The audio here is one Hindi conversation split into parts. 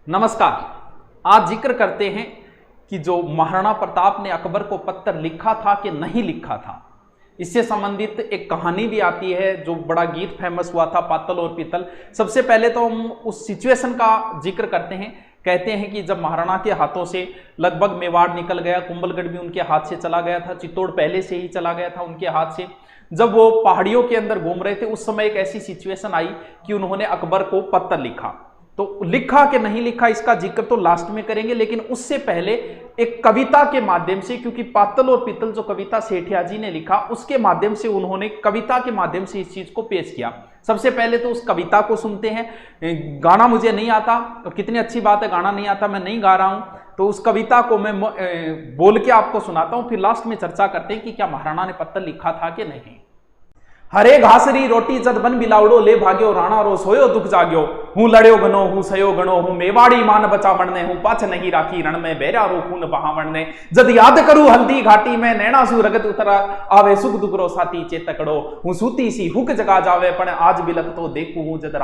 नमस्कार। आज जिक्र करते हैं कि जो महाराणा प्रताप ने अकबर को पत्र लिखा था कि नहीं लिखा था, इससे संबंधित एक कहानी भी आती है जो बड़ा गीत फेमस हुआ था, पातल और पीतल। सबसे पहले तो हम उस सिचुएशन का जिक्र करते हैं। कहते हैं कि जब महाराणा के हाथों से लगभग मेवाड़ निकल गया, कुंभलगढ़ भी उनके हाथ से चला गया था, चित्तौड़ पहले से ही चला गया था उनके हाथ से। जब वो पहाड़ियों के अंदर घूम रहे थे, उस समय एक ऐसी सिचुएशन आई कि उन्होंने अकबर को पत्र लिखा। तो लिखा कि नहीं लिखा इसका जिक्र तो लास्ट में करेंगे, लेकिन उससे पहले एक कविता के माध्यम से, क्योंकि पातल और पीतल जो कविता सेठिया जी ने लिखा, उसके माध्यम से उन्होंने कविता के माध्यम से इस चीज को पेश किया। सबसे पहले तो उस कविता को सुनते हैं। गाना मुझे नहीं आता, और कितनी अच्छी बात है, गाना नहीं आता, मैं नहीं गा रहा हूं, तो उस कविता को मैं बोल के आपको सुनाता हूं, फिर लास्ट में चर्चा करते हैं कि क्या महाराणा ने पत्र लिखा था कि नहीं। हरे घासरी रोटी जद बन बिलावड़ो ले भाग्यो, राणा रो सोयो दुख जाग्यो, हूं लड़्यो गनो हूं सयो गणो, हूं मेवाड़ी मान बचा मरने, हूं पाछ नहीं राखी रण में बैरा रो खून बहावण ने, जद याद करूं हल्दी घाटी में नैना सु रगत उतरा आवे, सुख दुख रो साथी चेतकड़ो, हूं सूती सी हुक जगा जावे, पण आज बिलक तो देखू हूं जद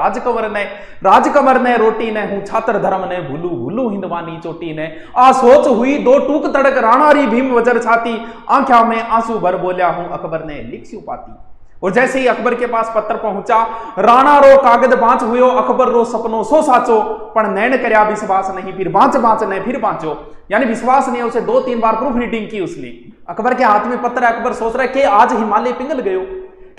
राजकमर ने रोटी ने, हूं छात्र धर्म ने भूलू भूलू हिंदवानी चोटी ने, आ सोच हुई दो टूक तड़क राणारी भीम वजर छाती, आंख्या में आंसू भर बोलिया हूं अकबर ने लिख स्यू पाती। और जैसे ही अकबर के पास पत्र पहुंचा, राणा रो कागद बांच हुयो, अकबर रो सपनो सो साचो, पण नैन करया विश्वास नहीं, फिर बांच ने फिर बांचो। यानी विश्वास नहीं है, उसे 2-3 बार प्रूफ रीडिंग की उसने। अकबर के हाथ में पत्र है, अकबर सोच रहा है कि आज हिमालय पिंगल गयो,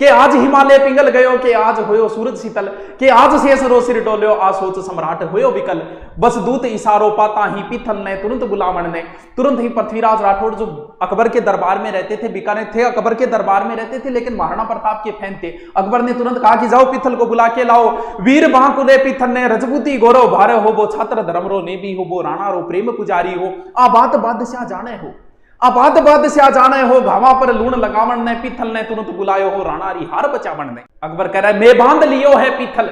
कि आज हिमालय पिंगल गयो, कि आज होयो सूरज शीतल, कि आज शेष रो सिर डोल्यो, आ सोच सम्राट होयो विकल, बस दूत इशारो पाता ही पीथल ने तुरंत बुलावन ने। तुरंत ही पृथ्वीराज राठौड़ जो अकबर के दरबार में रहते थे, बीकानेर थे, अकबर के दरबार में रहते थे, लेकिन महाराणा प्रताप के फैन थे। अकबर ने तुरंत कहा कि जाओ पीथल को बुला के लाओ। वीर बांकुले पीथल ने रजपूती गौरव भारे हो, वो छात्र धर्म रो नेबी हो, वो राणा रो प्रेम पुजारी हो, आ बात बादशाह जाने हो, आबाद बादशाह जाने हो, घावा पर लूण लगावन ने, पीथल ने तुरंत बुलायो हो, राणारी हार बचावन ने। अकबर कह रहा है, मैं बांध लियो है पीथल,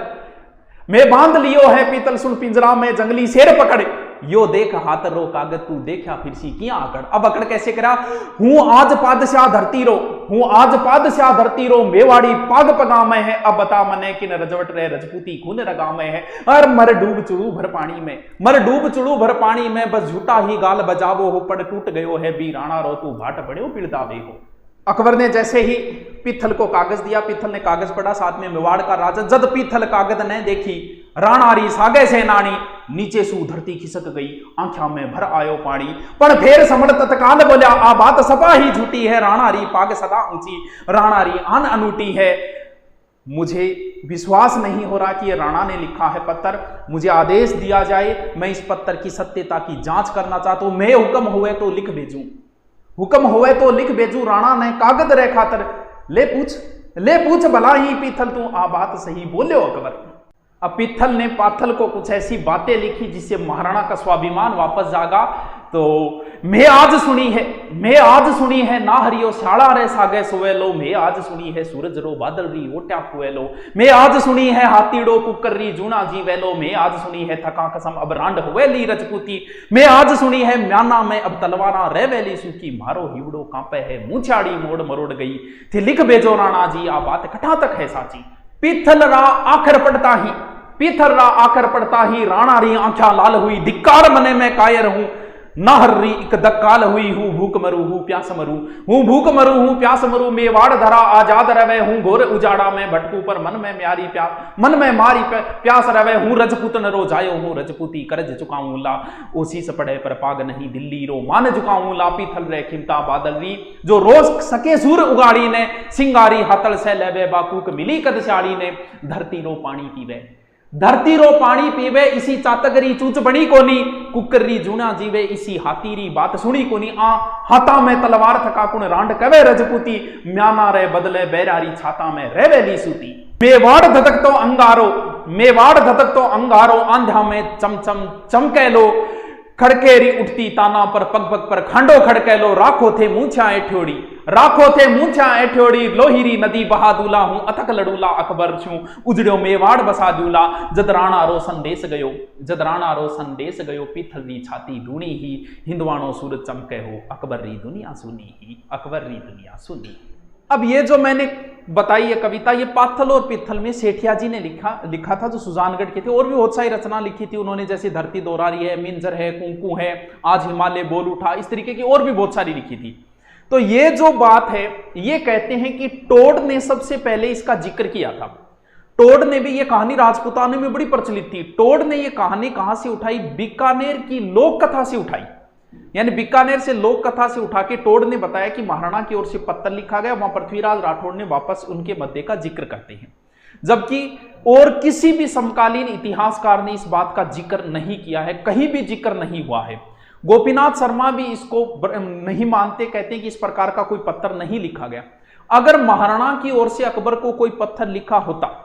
मैं बांध लियो है पीतल, सुन पिंजरा में जंगली शेर पकड़, यो देख हाथ रो कागज तू देखा फिर सी किया आकड़। अब अकड़ कैसे करा, हूं आज पादशाह धरती रो, हूं आज पादशाह धरती रो, मेवाड़ी पाग पगा में है, अब बता मने किन रजवट रे रजपूती खून रगा में है, और मर डूब चुड़ू भर पानी में, मर डूब चुड़ू भर पानी में, बस झूठा ही गाल बजावो हो, पड़ टूट गयो है बी राणा रो, तू भाट पड़ो पिड़दावे हो। अकबर ने जैसे ही पीथल को कागज दिया, पीथल ने कागज पढ़ा, साथ में मेवाड़ का राजा, जद पीथल कागज ने देखी, राणारी सागे सेनानी, नीचे सू धरती खिसक गई, आंख्या में भर आयो पानी, पर फेर समण तत्काल बोल्या, आ बात सपा ही झूठी है, राणारी पाग सदा ऊंची, राणारी आन अनूठी है। मुझे विश्वास नहीं हो रहा कि ये राणा ने लिखा है पत्र, मुझे आदेश दिया जाए, मैं इस पत्र की सत्यता की जांच करना चाहता हूं, मैं हुक्म हुए तो लिख भेजूं, हुक्म हुए तो लिख भेजू। राणा ने कागज रे खातर, ले पूछ भला ही पीथल तू आ बात सही बोले अकबर। अब पीथल ने पाथल को कुछ ऐसी बातें लिखी जिससे महाराणा का स्वाभिमान वापस जागा। तो मैं आज सुनी है ना हरियो शाला रे सागे सोवेलो, मैं आज सुनी है सूरज रो बादल री ओट्या कुएलो, मैं आज सुनी है हाथीड़ो कुकर री जूना जीवेलो, मैं आज सुनी है थका कसम अब रांड हुएली रजपूती, मैं आज सुनी है म्याना में अब तलवारा रेवेली सूखी, मारो हिवड़ो कांपे है मूछाड़ी मोड़ मरोड़ गई थी, लिख भेजो राणा जी आ बात कठा तक है साची। पीथल रा आखिर पड़ता ही राणा री आंख्या लाल हुई, धिक्कार मने में कायर हूं, नाहर्री एक दक्काल हुई, हूं भूख मरू हूं प्यास मरू, मेवाड़ धरा आजाद रवे, हूं घोर उजाड़ा में भटकू, पर मन में मारी प्यास रवे, हूं रजपूतन रो जायो हूं रजपूती, करज चुकाऊं ला ओसीस पड़े पर पाग नहीं, दिल्ली रो मान झुकाऊं ला, पीथल रे खिमता बादल री, जो रोज सके सूर उगाड़ी ने, सिंगारी हाथल से लेवे बाकूक मिली कदशाली ने, धरती रो पानी पीवे इसी चातगरी चूच बनी कोनी, कुकरी जूना जीवे इसी हाथीरी बात सुनी कोनी, आ हाथा में तलवार थका कुण रांड कवे रजपूती, म्याना रे बदले बैरारी छाता में रेवेली सूती। मेवाड़ धतक तो अंगारो, आंध्या में चमके लो, खड़केरी उठती ताना पर पग पग पर खांडो खड़के लो, राखो थे मूछा एठोड़ी, लोहिरी नदी बहा दूला, हूं अथक लड़ूला अकबर छू, उजड़ो मेवाड़ बसा दूला, जद राणा रो संदेश गयो, पीथल री छाती ढूंढी ही, हिंदवाणो सूरज चमके हो, अकबर री दुनिया सुनी ही। अब ये जो मैंने बताई ये कविता, ये पाथल और पित्थल में सेठिया जी ने लिखा था, जो सुजानगढ़ के थे। और भी बहुत सारी रचना लिखी थी उन्होंने, जैसे धरती दोहरा रही है, मिंजर है, कुंकू है, आज हिमालय बोल उठा, इस तरीके की और भी बहुत सारी लिखी थी। तो ये जो बात है, ये कहते हैं कि टोड ने सबसे पहले इसका जिक्र किया था। टोड ने भी, ये कहानी राजपूताने में बड़ी प्रचलित थी। टोड ने ये कहानी कहां से उठाई? बीकानेर की लोक कथा से उठाई। यानी बीकानेर से लोक कथा से उठा के टोड ने बताया कि महाराणा की ओर से पत्र लिखा गया, वहां पृथ्वीराज राठौड़ ने वापस उनके मध्य का जिक्र करते हैं। जबकि और किसी भी समकालीन इतिहासकार ने इस बात का जिक्र नहीं किया है, कहीं भी जिक्र नहीं हुआ है। गोपीनाथ शर्मा भी इसको नहीं मानते, कहते हैं कि इस प्रकार का कोई पत्र नहीं लिखा गया। अगर महाराणा की ओर से अकबर को कोई पत्थर लिखा होता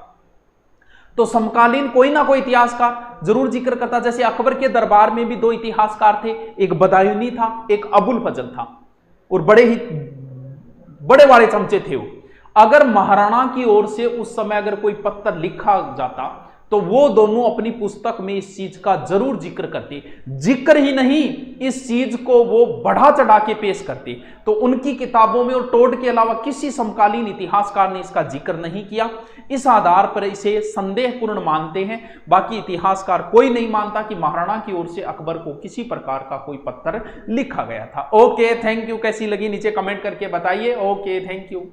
तो समकालीन कोई ना कोई इतिहासकार जरूर जिक्र करता। जैसे अकबर के दरबार में भी दो इतिहासकार थे, एक बदायूनी था, एक अबुल फजल था, और बड़े बड़े चमचे थे वो। अगर महाराणा की ओर से उस समय अगर कोई पत्र लिखा जाता तो वो दोनों अपनी पुस्तक में इस चीज का जरूर जिक्र करते। जिक्र ही नहीं, इस चीज को वो बढ़ा चढ़ा के पेश करते। तो उनकी किताबों में और टोड के अलावा किसी समकालीन इतिहासकार ने इसका जिक्र नहीं किया। इस आधार पर इसे संदेहपूर्ण मानते हैं। बाकी इतिहासकार कोई नहीं मानता कि महाराणा की ओर से अकबर को किसी प्रकार का कोई पत्र लिखा गया था। Okay, thank you. कैसी लगी नीचे कमेंट करके बताइए। Okay, thank you.